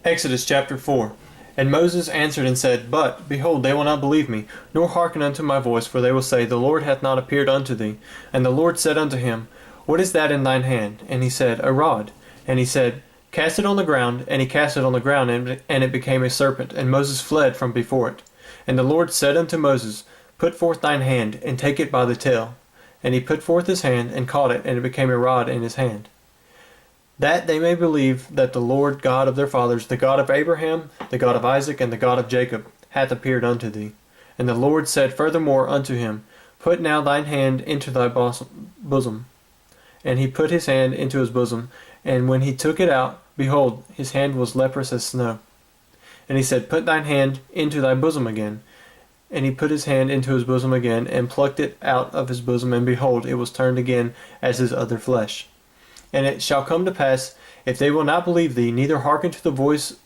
Exodus chapter 4. And Moses answered and said, But, behold, they will not believe me, nor hearken unto my voice, for they will say, The Lord hath not appeared unto thee. And the Lord said unto him, What is that in thine hand? And he said, A rod. And he said, Cast it on the ground. And he cast it on the ground, and it became a serpent, and Moses fled from before it. And the Lord said unto Moses, Put forth thine hand, and take it by the tail. And he put forth his hand, and caught it, and it became a rod in his hand. That they may believe that the Lord God of their fathers, the God of Abraham, the God of Isaac, and the God of Jacob, hath appeared unto thee. And the Lord said furthermore unto him, Put now thine hand into thy bosom. And he put his hand into his bosom, and when he took it out, behold, his hand was leprous as snow. And he said, Put thine hand into thy bosom again. And he put his hand into his bosom again, and plucked it out of his bosom, and behold, it was turned again as his other flesh. And it shall come to pass, if they will not believe thee, neither hearken to the voice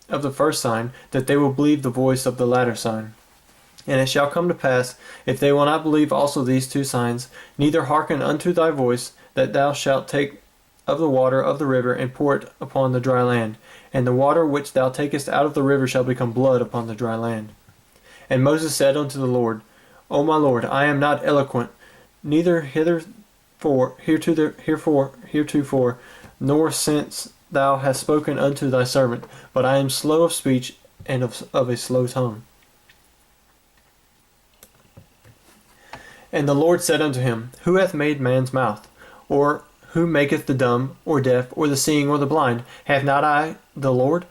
of the first sign, that they will believe the voice of the latter sign. And it shall come to pass, if they will not believe also these two signs, neither hearken unto thy voice, that thou shalt take of the water of the river, and pour it upon the dry land. And the water which thou takest out of the river shall become blood upon the dry land. And Moses said unto the Lord, O my Lord, I am not eloquent, neither heretofore, nor since thou hast spoken unto thy servant, but I am slow of speech and of a slow tongue. And the Lord said unto him, Who hath made man's mouth? Or who maketh the dumb, or deaf, or the seeing, or the blind? Have not I the Lord?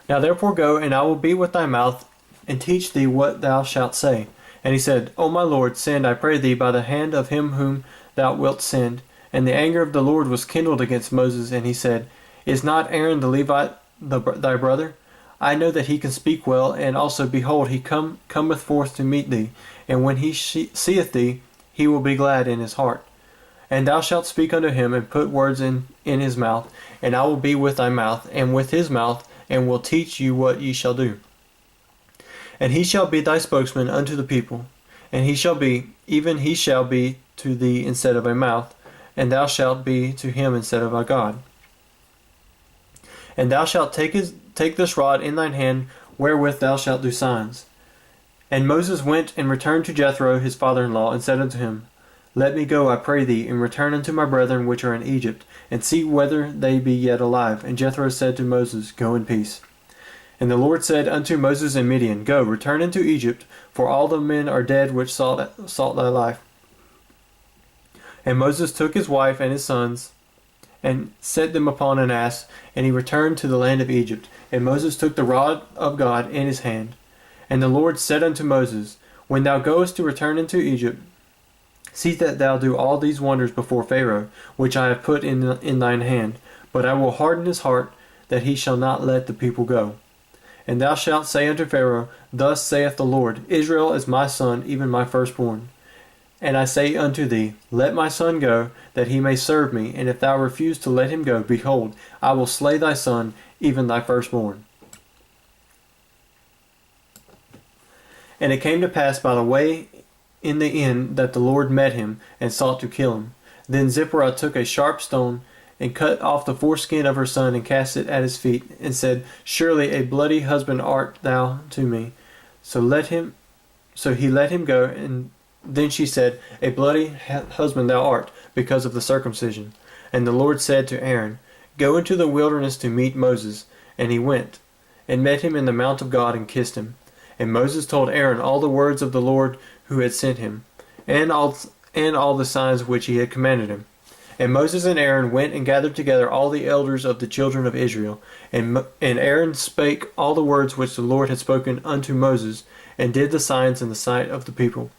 Now therefore go, and I will be with thy mouth, and teach thee what thou shalt say. And he said, O my Lord, send, I pray thee, by the hand of him whom thou wilt send. And the anger of the Lord was kindled against Moses, and he said, Is not Aaron the Levite thy brother? I know that he can speak well, and also, behold, he cometh forth to meet thee. And when he seeth thee, he will be glad in his heart. And thou shalt speak unto him, and put words in his mouth, and I will be with thy mouth, and with his mouth, and will teach you what ye shall do. And he shall be thy spokesman unto the people, and he shall be to thee instead of a mouth, and thou shalt be to him instead of a God. And thou shalt take this rod in thine hand, wherewith thou shalt do signs. And Moses went and returned to Jethro his father-in-law, and said unto him, Let me go, I pray thee, and return unto my brethren which are in Egypt, and see whether they be yet alive. And Jethro said to Moses, Go in peace. And the Lord said unto Moses in Midian, Go, return into Egypt, for all the men are dead which sought thy life. And Moses took his wife and his sons, and set them upon an ass, and he returned to the land of Egypt. And Moses took the rod of God in his hand. And the Lord said unto Moses, When thou goest to return into Egypt, see that thou do all these wonders before Pharaoh, which I have put in thine hand. But I will harden his heart, that he shall not let the people go. And thou shalt say unto Pharaoh, Thus saith the Lord, Israel is my son, even my firstborn. And I say unto thee, Let my son go, that he may serve me. And if thou refuse to let him go, behold, I will slay thy son, even thy firstborn. And it came to pass by the way in the inn that the Lord met him, and sought to kill him. Then Zipporah took a sharp stone, and cut off the foreskin of her son, and cast it at his feet, and said, Surely a bloody husband art thou to me. So he let him go, and then she said, A bloody husband thou art, because of the circumcision. And the Lord said to Aaron, Go into the wilderness to meet Moses. And he went, and met him in the mount of God, and kissed him. And Moses told Aaron all the words of the Lord who had sent him, and all the signs which he had commanded him. And Moses and Aaron went and gathered together all the elders of the children of Israel. And Aaron spake all the words which the Lord had spoken unto Moses, and did the signs in the sight of the people.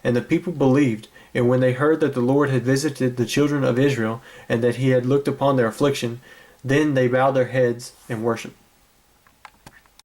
And the people believed, and when they heard that the Lord had visited the children of Israel, and that he had looked upon their affliction, then they bowed their heads and worshipped.